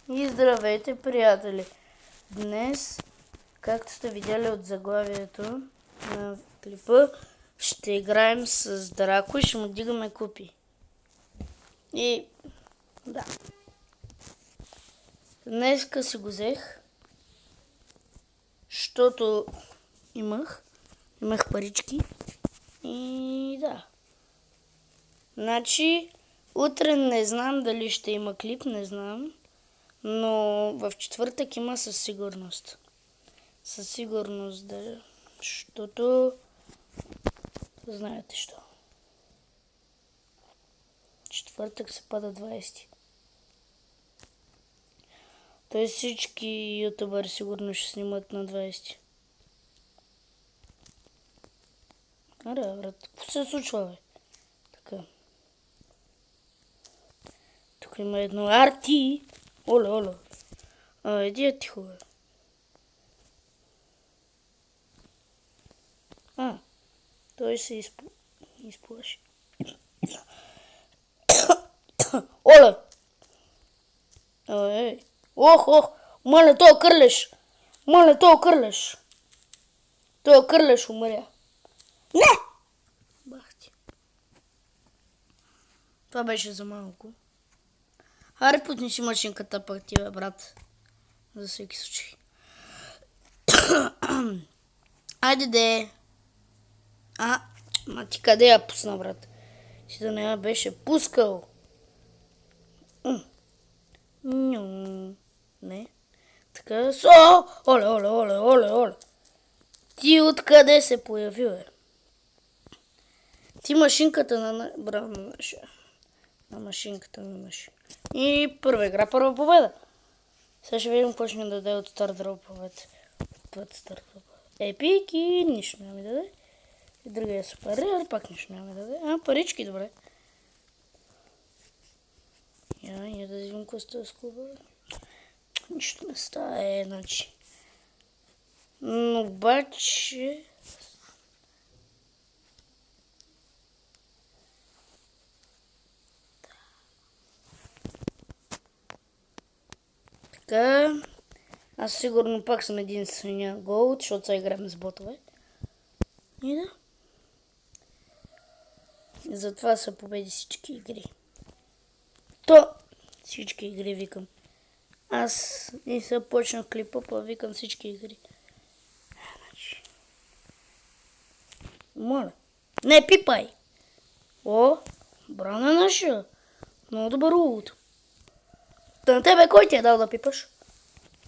И здравейте, приятели! Днес, както сте видяли от заглавието на клипа, ще играем с Драко и ще му дигаме купи. И да. Днеска си го взех, защото имах парички. И да. Значи, утре не знам дали ще има клип, не знам. Но в четвъртък има със сигурност. Със сигурност, да. Защото знаете що. Четвъртък се пада 20. Той всички ютубъри сигурно ще снимат на 20. Аре, брат, какво се случва, бе? Така. Тук има едно арти. Оля. Иди я тихо, бе. Той се изплаши. Оля! Ей! Ох! Мале, той кърлеш! Той кърлеш умря. Не! Бах ти. Това беше за малко. Аре, путни си машинката пък ти, бе, брат. За всеки случай. Айде де. Ма ти къде я пусна, брат? Си да не я беше пускал. Не. Така. Оле. Ти откъде се появи, бе? Ти машинката на... Браво, на машинката на наша. И първа игра, първа победа. Сега ще видим какво ще ми даде от Стар Дроповете. Епик и нищо няма ми даде. И другия супер рер, пак нищо няма ми даде. Парички, добре. Я да видим какво става с клуба. Нищо не става, значи. Но обаче... Така, аз сигурно пак съм единствения гол, защото сега играем с ботове. И да. И затова са победи всички игри. Всички игри викам. Аз не съм почнал клипа, па викам всички игри. Значи. Моля. Не пипай! Брана наша. Много добър улут. На тебе кой ти е дал да пипаш?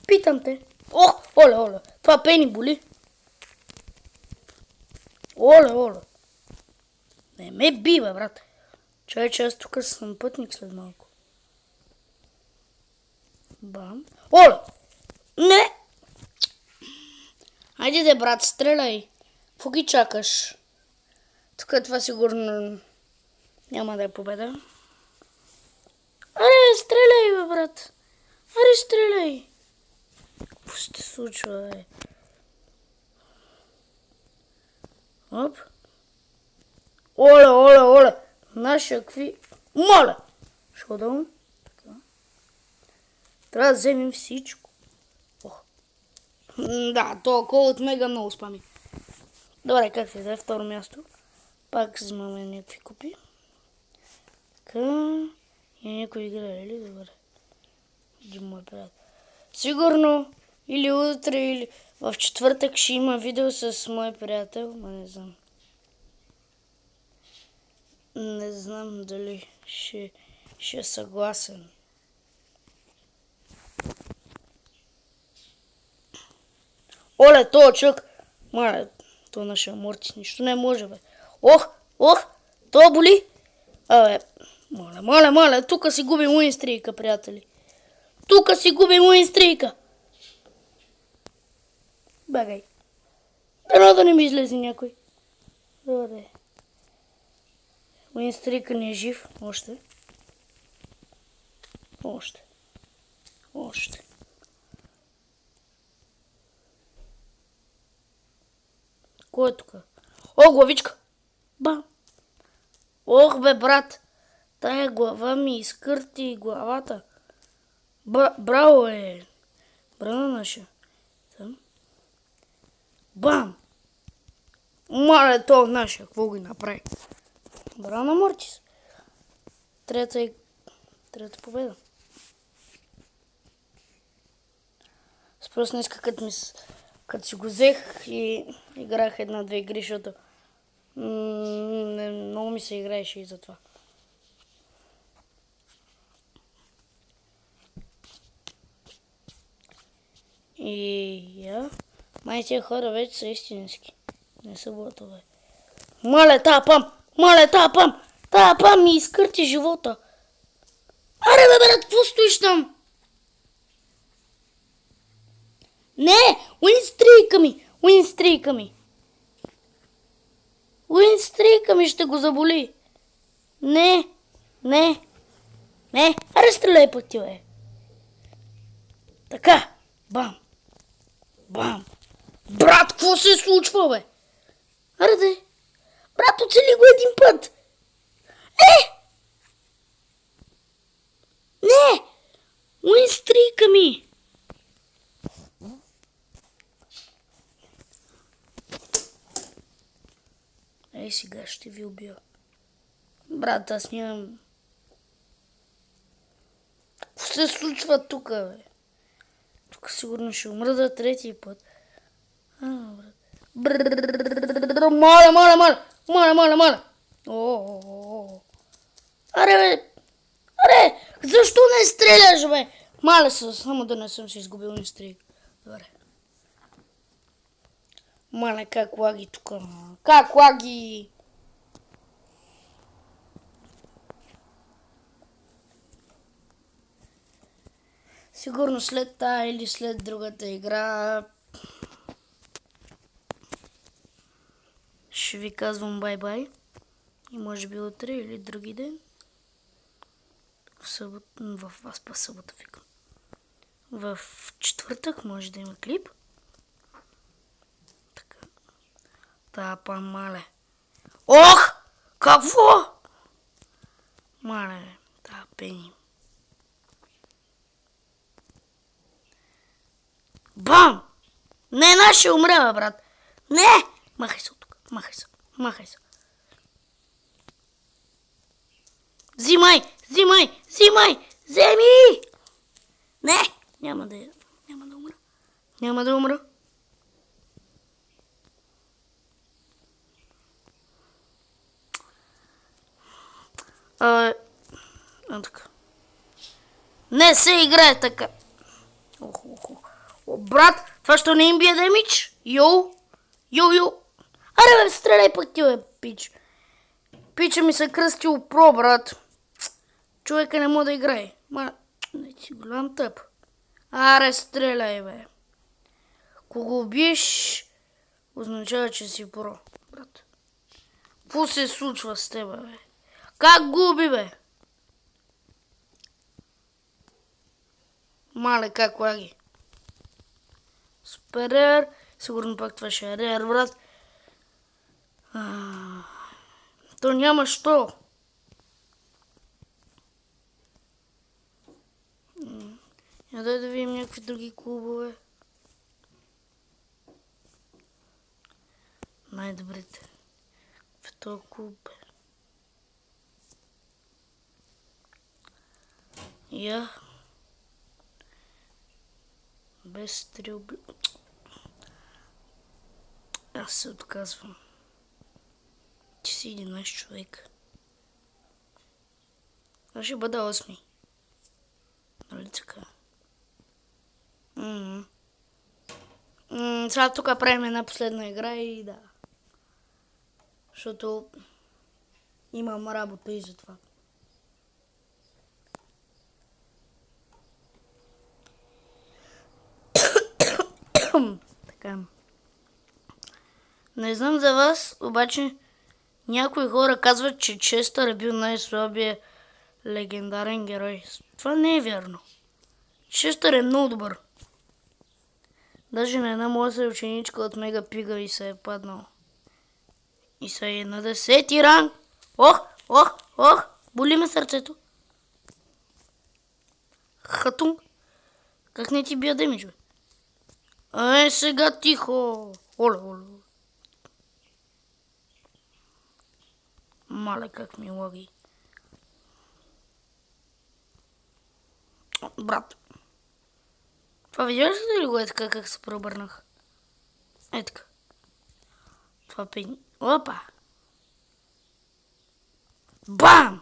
Питам те. Оле. Това пени боли. Оле. Не ме би, бе, брат. Че аз тук съм пътник след малко. Бам. Оле! Не! Хайде де, брат, стреляй. Какво ги чакаш? Тук това сигурно няма да е победа. Аре, стреляй, бе, брат. Стреляй. Какво се случва, бе? Оп. Оле. Наша какви... Моля! Шо да му? Трябва да вземем всичко. Да, то кол от мега много спами. Добре, как се даде второ място? Пак взимаме някакви купи. Така... И някой играе ли? Добре. Един мой приятел. Сигурно или утре, или в четвъртък ще има видео с мой приятел, но не знам. Не знам дали ще е съгласен. Оле, то чук! Мале, то нашия Мортис нищо не може, бе. Ох, то боли! Абе, моля, тук си губим уинстрийка, приятели. Бегай. Дано да не ми излезе някой. Добре. Уинстрийка не е жив. Още. Кой е тук? Главичка! Бам! Ох, бе, брат! Тая глава ми изкърти главата. Браво е! Брана наша. Там. Бам! Мале, то наша, какво ги направи? Брана Мортис. Трета победа. Спрос днеска, като си го взех и играх една-две игри, защото много ми се играеше и затова. И май тия хора вече са истински. Не са ботове. Мале, тая пам ми изкърти живота. Аре, бе, брат, какво стоиш там? Не, Уинстрийка ми ще го заболи. Не, аре, стреляй пък ти, бе. Така, бам. Брат, какво се случва, бе? Аре, де. Брат, оцели го един път. Не, Уинстрийка ми. Ей, сега ще ви убия. Брат, аз нямам... Какво се случва тук, бе? Тук сигурно ще умра за трети път. Брат. Моля. Аре, бе. Защо не стреляш, бе? Маля се, само да не съм си изгубил ни стрик. Добре. Мале, как лаги тук? Как лаги? Сигурно след тая или след другата игра ще ви казвам бай-бай. И може би утре или други ден. В събота викам. В четвъртък може да има клип. Така. Тапа, мале. Ох! Какво? Мале, тапени. Бам! Не, ще умре, брат. Не! Махай се от тук. Махай се. Взимай! Вземи! Не! Няма да умра. Така. Не се играе така. Брат, това що не им бие демидж? Йоу. Аре, бе, стреляй пък ти, бе, пич. Пича ми се кръстил про, брат. Човека не може да играе. Не си голям тъп. Аре, стреляй, бе. Кого убиеш, означава, че си про, брат. Какво се случва с тебе, бе? Как губи, бе? Мале, как лаги? Супер рер. Сигурно пак това ще е рер, брат. То няма що. Дай да видим някакви други клубове. Най-добрите. В този клуб. Без стрелби. Аз се отказвам. Ти си 11 човек. Аз ще бъда 8. Нали така? Сега тук правим една последна игра и да. Защото имам работа и за това. Така. Не знам за вас, обаче някои хора казват, че Честър е бил най-слабия легендарен герой. Това не е вярно. Честър е много добър. Даже на една моя ученичка от Мега Пига и се е паднал. И се е на 10-ти ранг. Ох, боли ме сърцето. Хатунг. Как не ти бия демидж, бе? Сега тихо. Оле. Мале, как ми лаги. Брат. Това видяш ли го е така, как се преобърнах? Е така. Това пени. Опа! Бам!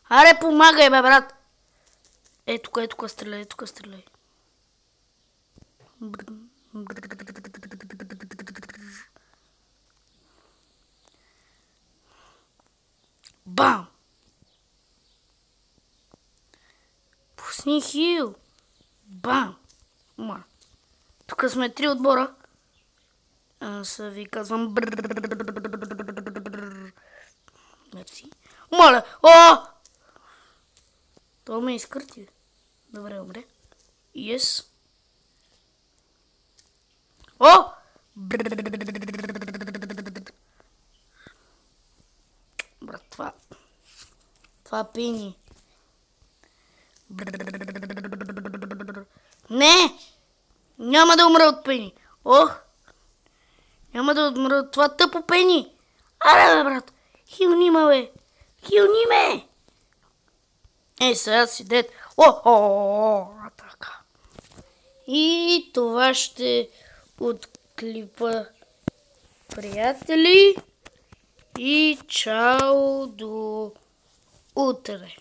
Аре, помагай, бе, брат! Тук стреляй, Бам! Пусни хил! Бам! Тук сме 3 отбора. Аз ви казвам Мерси. Моля! Това ме изкърти. Добре, умре. Yes. Брат, това пини. Не! Няма да умра от пени. Няма да умра от това тъпо пени. Аре, бе, брат. Хилни ме, бе. Хилни ме. Сега си дед. Така. И това ще от клипа, приятели. И чао до утре.